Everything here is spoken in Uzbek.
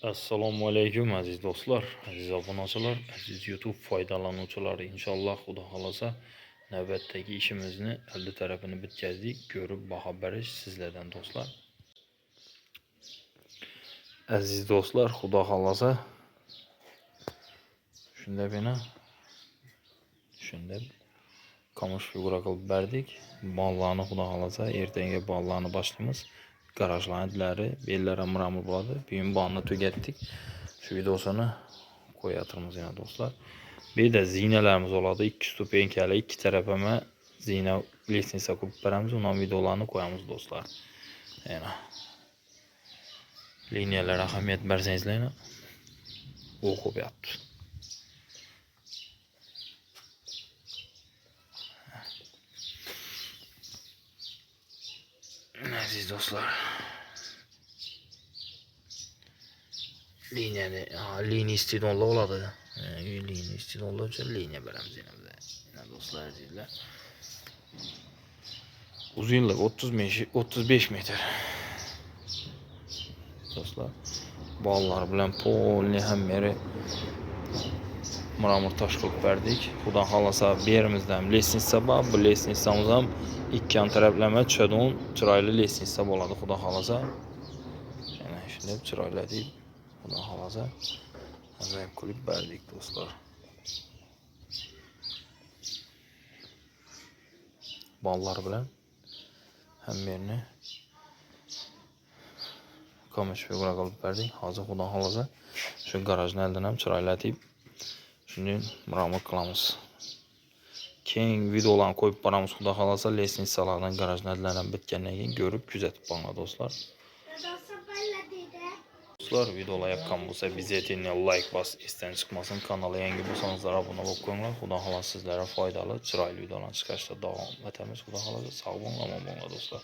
Assalomu alaykum aziz do'stlar, aziz obunachilar, aziz YouTube foydalanuvchilari. Inshaalloh Xudo xolasa navbatdagi ishimizni aldi tarafini bitkazdik. Ko'rib baho berish sizlardan do'stlar. Aziz do'stlar, Xudo xolasa shunda kumush figura qilib berdik. Bollarni Xudo xolasa ertaga bollarni boshlaymiz. Garajlarni bellari muramur bo'ladi. Bugun bonni tugatdik. Shu videosini qo'yatimiz yana do'stlar. Bu yerda zinalarimiz bo'ladi. 2 stupenkali, 2 taraflama zina lestnitsa qilib beramiz. Uni videolarni qo'yamiz do'stlar. Yana liniyalar ahamiyat bersangizlar, o'qib yotdi. Aziz do'stlar, liniya istidonlar bo'ladi. Liniya istidonlar uchun liniya beramiz yana do'stlar azizlar. Uzunlik 35 metr. Do'stlar, bolalar bilan polni hammari muramur tosh qilib berdik. Xudo xolasa berimizdan lestnitsa bor. Bu lestnitsamiz ham ikki taraflama tushadigan chiroyli lestnitsa bo'ladi. Xudo xolasa yana shunday chiroyli deb Xudo xolasa ajoyib qilib berdik do'stlar. Bolalar bilan hammalarni kumush figura qilib berdik. Hozir Xudo xolasa shu garajni aldan ham chiroylatib shunday muramur qilamiz. Keng videolarni qo'yib boramiz. Xudo xolasa lestnitsalardan garajni aldan ham bitgandan keyin ko'rib kuzatib boringlar do'stlar. Do'stlar, videolar yoqqan bo'lsa bizga like bos, esdan chiqmasin. Kanalga yangi bo'lsanizlar obuna bo'lib qo'yinglar. Xudo xolasa sizlarga foydali, chiroyli videolar chiqarishda davom etamiz. Xudo xolasa sog' bo'ling, omon bo'linglar do'stlar.